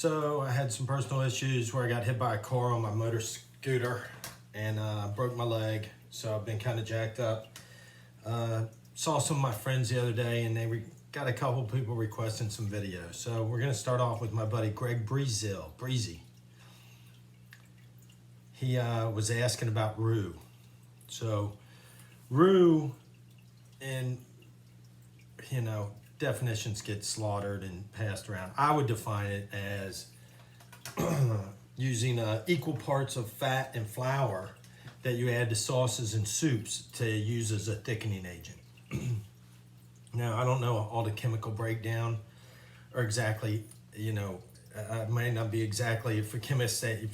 So I had some personal issues where I got hit by a car on my motor scooter and broke my leg. So I've been kind of jacked up. Saw some of my friends the other day and they got a couple people requesting some videos. So we're gonna start off with my buddy Greg Breezy. He was asking about Roux. So Roux, and definitions get slaughtered and passed around. I would define it as using equal parts of fat and flour that you add to sauces and soups to use as a thickening agent. Now, I don't know all the chemical breakdown or exactly, it might not be exactly, if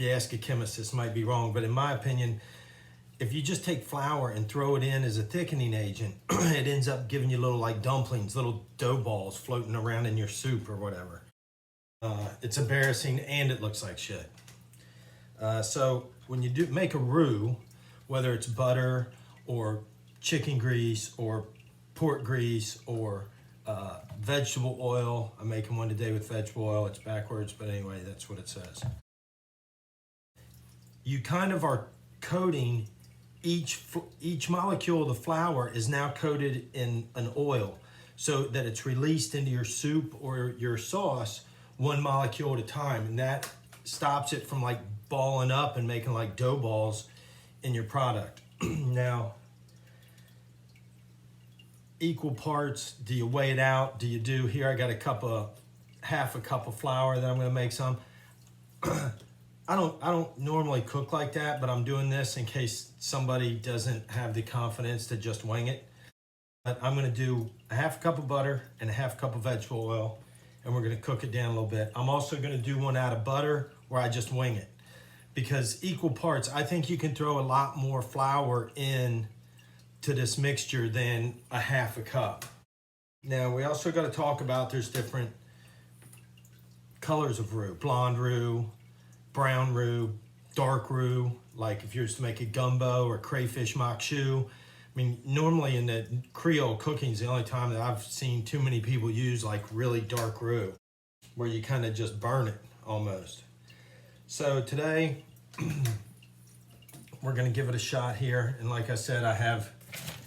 you ask a chemist, this might be wrong, but in my opinion, if you just take flour and throw it in as a thickening agent, it ends up giving you little like dumplings, little dough balls floating around in your soup or whatever. It's embarrassing and it looks like shit. So when you do make a roux, whether it's butter or chicken grease or pork grease or vegetable oil, I'm making one today with vegetable oil. It's backwards, but anyway, that's what it says. You kind of are coating each molecule of the flour is now coated in an oil so that it's released into your soup or your sauce one molecule at a time, and that stops it from like balling up and making like dough balls in your product. Now, equal parts, do you weigh it out? Do you do, here I got half a cup of flour that I'm gonna make some. I don't normally cook like that, but I'm doing this in case somebody doesn't have the confidence to just wing it. But I'm gonna do a half a cup of butter and a half cup of vegetable oil, and we're gonna cook it down a little bit. I'm also gonna do one out of butter where I just wing it. Because equal parts, I think you can throw a lot more flour in to this mixture than a half a cup. Now, we also gotta talk about there's different colors of roux. Blonde roux, brown roux, dark roux, like if you're to make a gumbo or crayfish makshu. I mean, normally in the Creole cooking is the only time that I've seen too many people use like really dark roux, where you kind of just burn it almost. So today, we're gonna give it a shot here. And like I said,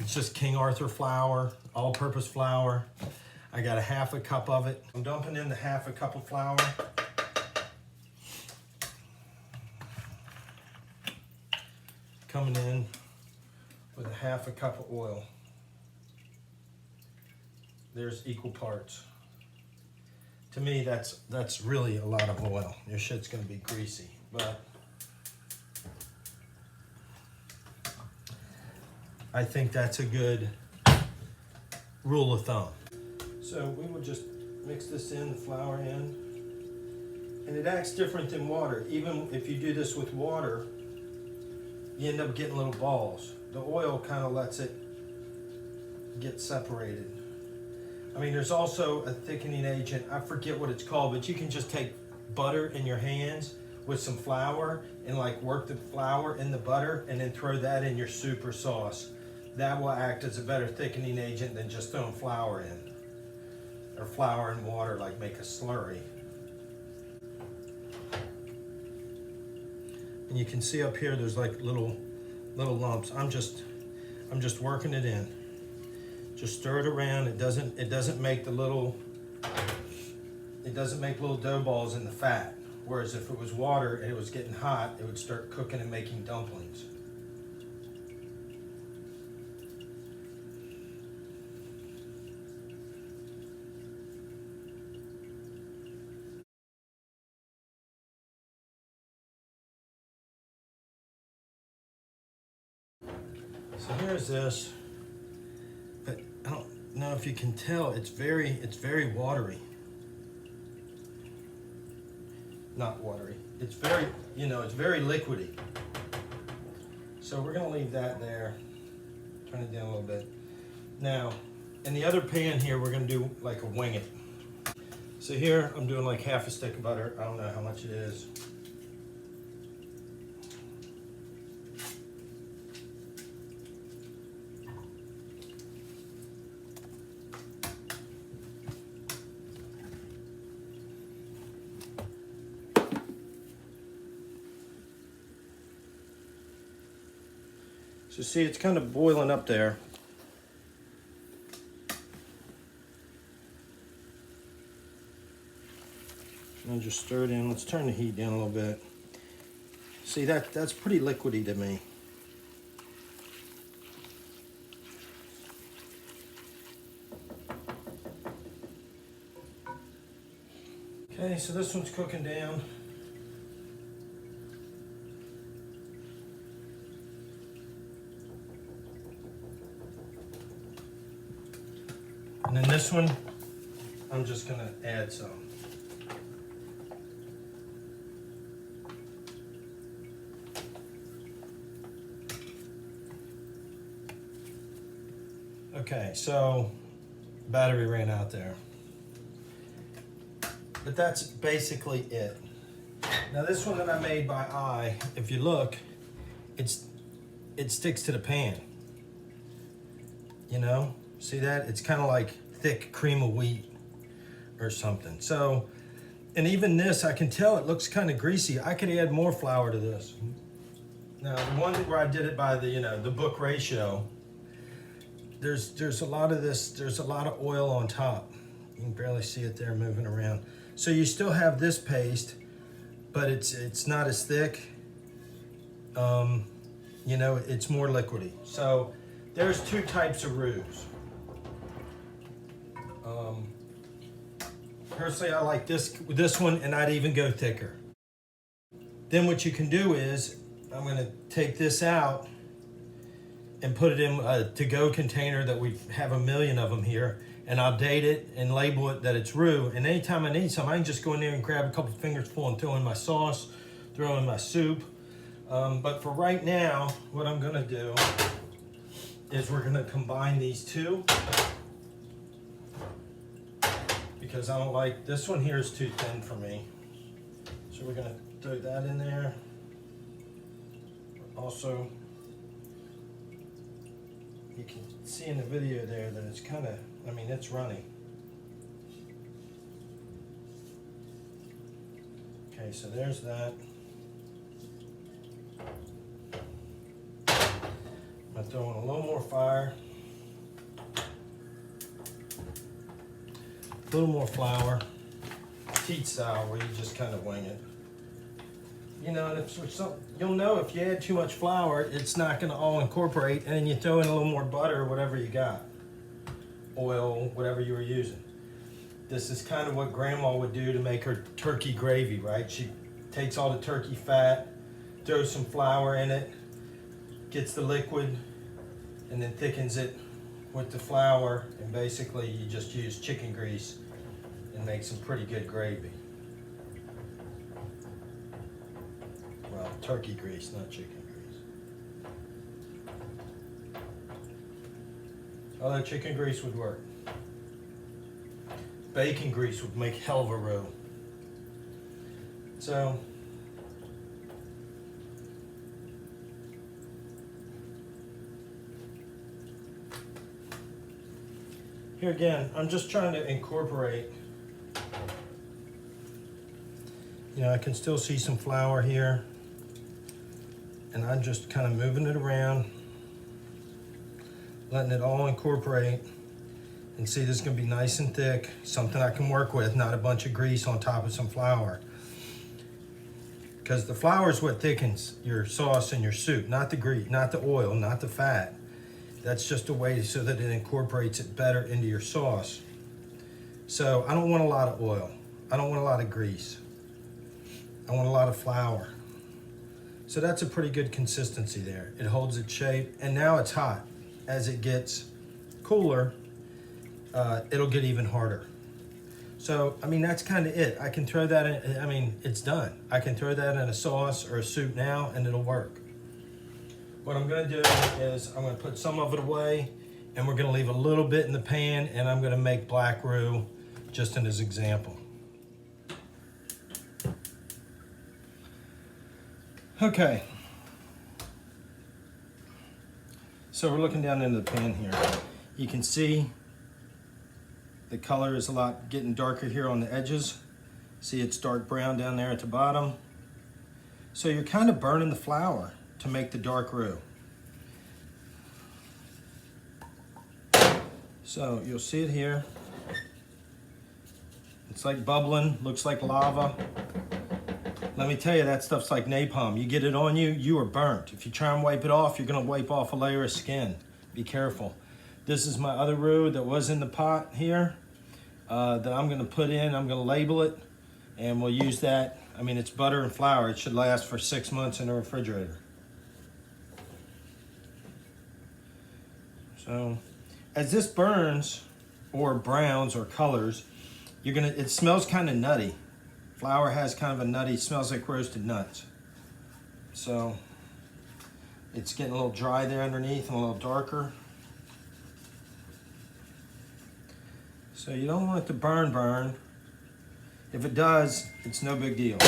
it's just King Arthur flour, all-purpose flour. I got a half a cup of it. I'm dumping in the half a cup of flour. Coming in with a half a cup of oil. There's equal parts. To me, that's really a lot of oil. Your shit's gonna be greasy, but I think that's a good rule of thumb. So we will just mix this in, the flour in, and it acts different than water. Even if you do this with water, you end up getting little balls. The oil kind of lets it get separated. I mean, there's also a thickening agent, I forget what it's called, but you can just take butter in your hands with some flour and like work the flour in the butter and then throw that in your soup or sauce. That will act as a better thickening agent than just throwing flour in. Or flour and water, like make a slurry. And you can see up here, there's like little lumps. I'm just working it in. Just stir it around. It doesn't make little dough balls in the fat. Whereas if it was water and it was getting hot, it would start cooking and making dumplings. So here's this, but I don't know if you can tell, it's very watery. Not watery, it's very, it's very liquidy. So we're gonna leave that there, turn it down a little bit. Now, in the other pan here, we're gonna do like a wing it. So here, I'm doing like half a stick of butter. I don't know how much it is. So see, it's kind of boiling up there. And just stir it in. Let's turn the heat down a little bit. See, that's pretty liquidy to me. Okay, so this one's cooking down. And then this one, I'm just gonna add some. Okay, so battery ran out there. But that's basically it. Now this one that I made by eye, if you look, it sticks to the pan. You know, see that? It's kind of like thick cream of wheat or something. So, and even this, I can tell it looks kind of greasy. I could add more flour to this. Now the one where I did it by the, the book ratio, there's a lot of this, there's a lot of oil on top. You can barely see it there moving around. So you still have this paste, but it's not as thick. It's more liquidy. So there's two types of roux. Personally, I like this one, and I'd even go thicker. Then what you can do is, I'm gonna take this out and put it in a to-go container that we have 1 million of them here, and I'll date it and label it that it's roux. And anytime I need some, I can just go in there and grab a couple fingers full and throw in my sauce, throw in my soup. But for right now, what I'm gonna do is we're gonna combine these two, because I don't like, this one here is too thin for me. So we're gonna throw that in there. Also, you can see in the video there that it's kind of, it's runny. Okay, so there's that. I'm gonna throw in a little more fire. A little more flour. Teets style, where you just kind of wing it. You'll know if you add too much flour, it's not gonna all incorporate, and then you throw in a little more butter or whatever you got. Oil, whatever you were using. This is kind of what Grandma would do to make her turkey gravy, right? She takes all the turkey fat, throws some flour in it, gets the liquid, and then thickens it with the flour, and basically you just use chicken grease and make some pretty good gravy. Well, turkey grease, not chicken grease. Although chicken grease would work. Bacon grease would make hell of a roux. So, here again, I'm just trying to incorporate. I can still see some flour here. And I'm just kind of moving it around, letting it all incorporate. And see, this is gonna be nice and thick, something I can work with, not a bunch of grease on top of some flour. Because the flour is what thickens your sauce and your soup, not the grease, not the oil, not the fat. That's just a way so that it incorporates it better into your sauce. So I don't want a lot of oil. I don't want a lot of grease. I want a lot of flour. So that's a pretty good consistency there. It holds its shape, and now it's hot. As it gets cooler, it'll get even harder. So, that's kind of it. I can throw that in, it's done. I can throw that in a sauce or a soup now, and it'll work. What I'm gonna do is I'm gonna put some of it away, and we're gonna leave a little bit in the pan, and I'm gonna make black roux, just in as example. Okay, so we're looking down into the pan here. You can see the color is getting darker here on the edges. See, it's dark brown down there at the bottom. So you're kind of burning the flour to make the dark roux. So you'll see it here. It's like bubbling, looks like lava. Let me tell you, that stuff's like napalm. You get it on you, you are burnt. If you try and wipe it off, you're gonna wipe off a layer of skin. Be careful. This is my other roux that was in the pot here that I'm gonna put in. I'm gonna label it and we'll use that. I mean, it's butter and flour. It should last for 6 months in the refrigerator. So, as this burns or browns or colors, it smells kind of nutty. Flour has kind of a nutty, smells like roasted nuts. So, it's getting a little dry there underneath and a little darker. So you don't want it to burn. If it does, it's no big deal.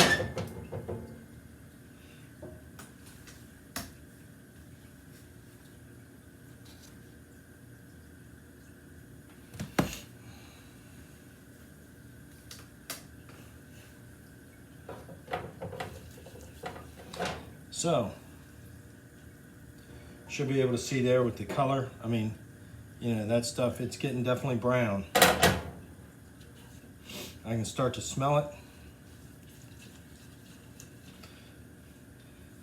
So, should be able to see there with the color. I mean, you know, that stuff, it's getting definitely brown. I can start to smell it.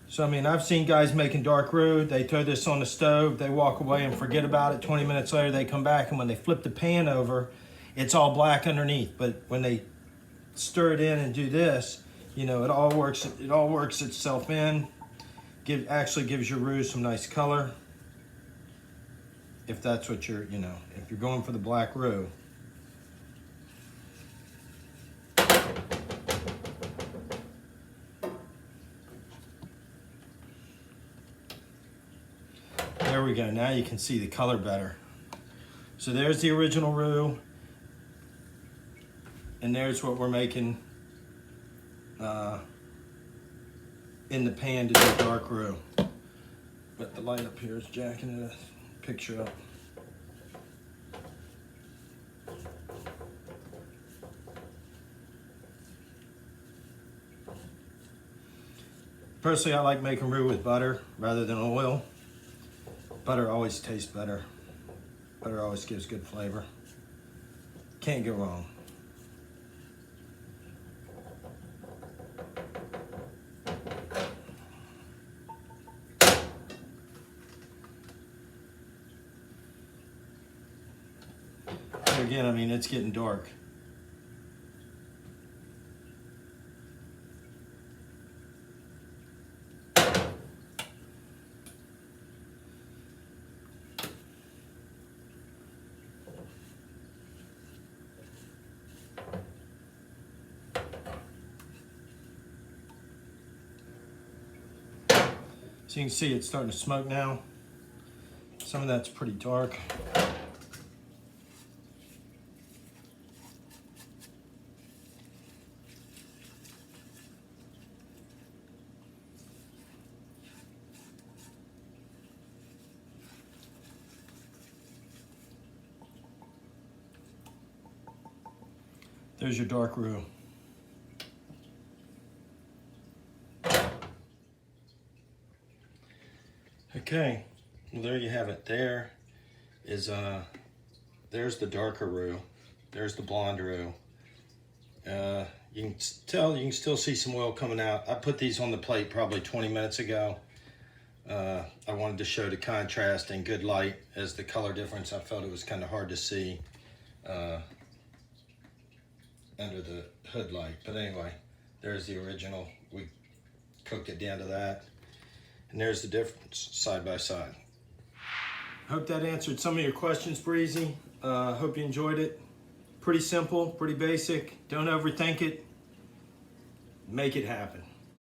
So, I mean, I've seen guys making dark roux. They throw this on the stove, they walk away and forget about it. 20 minutes later, they come back, and when they flip the pan over, it's all black underneath. But when they stir it in and do this, you know, it all works itself in. Actually gives your roux some nice color. If that's what you're, you know, if you're going for the black roux. There we go. Now you can see the color better. So there's the original roux. And there's what we're making in the pan to do dark roux. But the light up here is jacking the picture up. Personally, I like making roux with butter rather than oil. Butter always tastes better. Butter always gives good flavor. Can't go wrong. Again, I mean, it's getting dark. So you can see it's starting to smoke now. Some of that's pretty dark. There's your dark roux. Okay, well there you have it. There is there's the darker roux. There's the blonde roux. You can still see some oil coming out. I put these on the plate probably 20 minutes ago. I wanted to show the contrast and good light as the color difference. I felt it was kind of hard to see under the hood light. But anyway, there's the original. We cooked it down to that. And there's the difference side by side. Hope that answered some of your questions, Breezy. Hope you enjoyed it. Pretty simple, pretty basic. Don't overthink it. Make it happen.